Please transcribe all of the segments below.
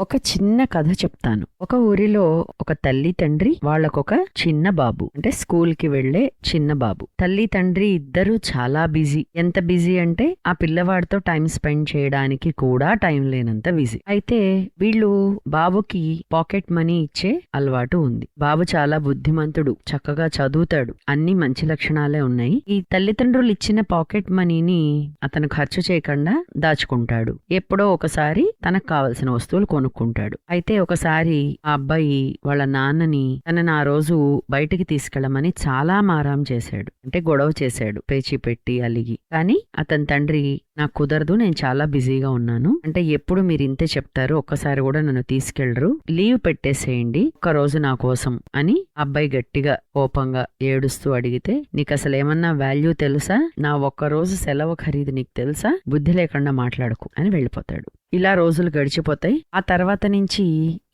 ఒక చిన్న కథ చెప్తాను. ఒక ఊరిలో ఒక తల్లి తండ్రి, వాళ్ళకొక చిన్న బాబు, అంటే స్కూల్ కి వెళ్లే చిన్న బాబు. తల్లి తండ్రి ఇద్దరు చాలా బిజీ. ఎంత బిజీ అంటే ఆ పిల్లవాడితో టైం స్పెండ్ చేయడానికి కూడా టైం లేనంత బిజీ. అయితే వీళ్ళు బాబుకి పాకెట్ మనీ ఇచ్చే అలవాటు ఉంది. బాబు చాలా బుద్ధిమంతుడు, చక్కగా చదువుతాడు, అన్ని మంచి లక్షణాలే ఉన్నాయి. ఈ తల్లిదండ్రులు ఇచ్చిన పాకెట్ మనీని అతను ఖర్చు చేయకుండా దాచుకుంటాడు. ఎప్పుడో ఒకసారి తనకు కావలసిన వస్తువులు కొనుక్కుంటాడు. అయితే ఒకసారి ఆ అబ్బాయి వాళ్ళ నాన్నని తనని ఆ రోజు బయటికి తీసుకెళ్లమని చాలా మారాం చేశాడు. అంటే గొడవ చేశాడు, పేచీ పెట్టి అలిగి. కానీ అతని తండ్రి, నాకు కుదరదు, నేను చాలా బిజీగా ఉన్నాను, అంటే ఎప్పుడు మీరు ఇంతే చెప్తారు, ఒక్కసారి కూడా నన్ను తీసుకెళ్లరు, లీవ్ పెట్టేసేయండి ఒక్క రోజు నా కోసం అని అబ్బాయి గట్టిగా కోపంగా ఏడుస్తూ అడిగితే, నీకు అసలు ఏమన్నా వాల్యూ తెలుసా? నా ఒక్కరోజు సెలవు ఖరీదు నీకు తెలుసా? బుద్ధి లేకుండా మాట్లాడకు అని వెళ్ళిపోతాడు. ఇలా రోజులు గడిచిపోతాయి. ఆ తర్వాత నుంచి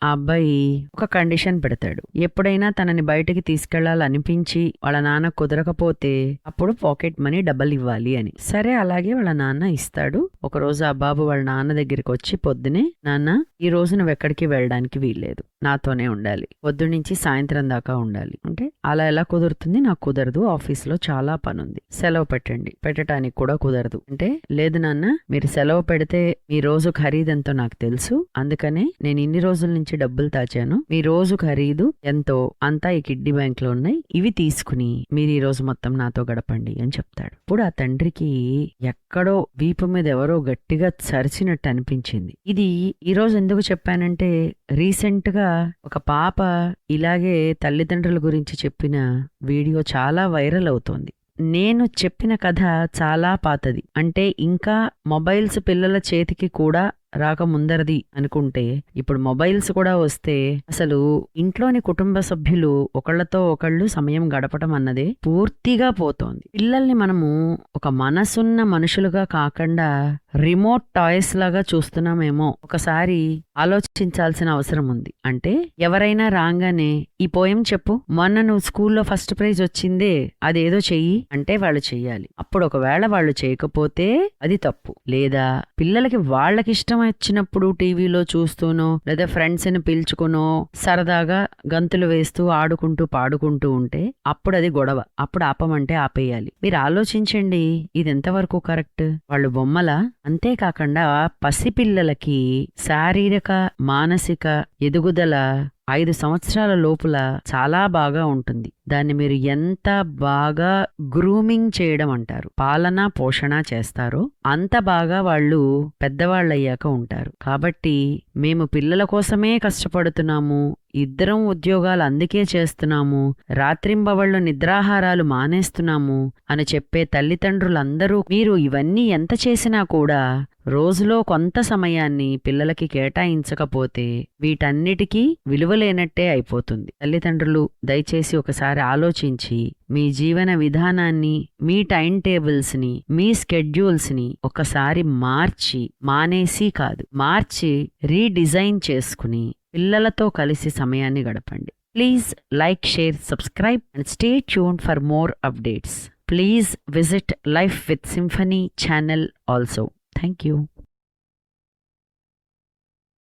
ఆ అబ్బాయి ఒక కండిషన్ పెడతాడు. ఎప్పుడైనా తనని బయటికి తీసుకెళ్లాలనిపించి వాళ్ళ నాన్న కుదరకపోతే అప్పుడు పాకెట్ మనీ డబ్బులు ఇవ్వాలి అని. సరే, అలాగే వాళ్ళ నాన్న ఇస్తాడు. ఒకరోజు ఆ బాబు వాళ్ళ నాన్న దగ్గరికి వచ్చి పొద్దునే, నాన్న, ఈ రోజు నువ్వు ఎక్కడికి వెళ్ళడానికి వీల్లేదు, నాతోనే ఉండాలి, పొద్దున్నుంచి సాయంత్రం దాకా ఉండాలి. అంటే అలా ఎలా కుదురుతుంది? నాకు కుదరదు, ఆఫీస్లో చాలా పని ఉంది, సెలవు పెట్టండి. పెట్టడానికి కూడా కుదరదు. అంటే లేదు నాన్న, మీరు సెలవు పెడితే మీ రోజు ఖరీదెంతో నాకు తెలుసు, అందుకనే నేను ఇన్ని రోజుల నుంచి డబ్బులు దాచాను, మీ రోజు ఖరీదు ఎంతో అంతా ఈ కిడ్నీ బ్యాంక్ లో ఉన్నాయి, ఇవి తీసుకుని మీరు ఈ రోజు మొత్తం నాతో గడపండి అని చెప్తాడు. ఇప్పుడు ఆ తండ్రికి ఎక్కడో వీపు మీద ఎవరో గట్టిగా చరిచినట్టు అనిపించింది. ఇది ఈ రోజు ఎందుకు చెప్పానంటే, రీసెంట్ గా ఒక పాప ఇలాగే తల్లిదండ్రుల గురించి చెప్పిన వీడియో చాలా వైరల్ అవుతోంది. నేను చెప్పిన కథ చాలా పాతది, అంటే ఇంకా మొబైల్స్ పిల్లల చేతికి కూడా రాకముందరది అనుకుంటే, ఇప్పుడు మొబైల్స్ కూడా వస్తే అసలు ఇంట్లోని కుటుంబ సభ్యులు ఒకళ్లతో ఒకళ్ళు సమయం గడపటం అన్నదే పూర్తిగా పోతోంది. పిల్లల్ని మనము ఒక మనసున్న మనుషులుగా కాకుండా రిమోట్ టాయ్స్ లాగా చూస్తున్నామేమో ఒకసారి ఆలోచించాల్సిన అవసరం ఉంది. అంటే ఎవరైనా రాగానే ఈ పోయం చెప్పు, మొన్న నువ్వు స్కూల్లో ఫస్ట్ ప్రైజ్ వచ్చిందే, అదేదో చెయ్యి అంటే వాళ్ళు చెయ్యాలి. అప్పుడు ఒకవేళ వాళ్ళు చేయకపోతే అది తప్పు. లేదా పిల్లలకి వాళ్ళకిష్టం వచ్చినప్పుడు టీవీలో చూస్తూనో లేదా ఫ్రెండ్స్ ని పిలుచుకునో సరదాగా గంతులు వేస్తూ ఆడుకుంటూ పాడుకుంటూ ఉంటే అప్పుడు అది గొడవ. అప్పుడు ఆపమంటే ఆపేయాలి. మీరు ఆలోచించండి, ఇది ఎంతవరకు కరెక్ట్? వాళ్ళు బొమ్మల. అంతేకాకుండా పసిపిల్లలకి శారీరక మానసిక ఎదుగుదల 5 సంవత్సరాల లోపల చాలా బాగా ఉంటుంది. దాన్ని మీరు ఎంత బాగా గ్రూమింగ్ చేయడం అంటారు, పాలన పోషణ చేస్తారో అంత బాగా వాళ్ళు పెద్దవాళ్ళయ్యాక ఉంటారు. కాబట్టి మేము పిల్లల కోసమే కష్టపడుతున్నాము, ఇద్దరం ఉద్యోగాలు అందుకే చేస్తున్నాము, రాత్రింబవళ్ళు నిద్రాహారాలు మానేస్తున్నాము అని చెప్పే తల్లిదండ్రులందరూ మీరు ఇవన్నీ ఎంత చేసినా కూడా రోజులో కొంత సమయాన్ని పిల్లలకి కేటాయించకపోతే వీటన్నిటికీ విలువలేనట్టే అయిపోతుంది. తల్లిదండ్రులు దయచేసి ఒకసారి ఆలోచించి మీ జీవన విధానాన్ని, మీ టైం టేబుల్స్ ని, మీ స్కెడ్యూల్స్ ని ఒకసారి మానేసి కాదు, మార్చి రీడిజైన్ చేసుకుని పిల్లలతో కలిసి సమయాన్ని గడపండి. Please like, share, subscribe and stay tuned for more updates. Please visit Life with Symphony channel also. Thank you.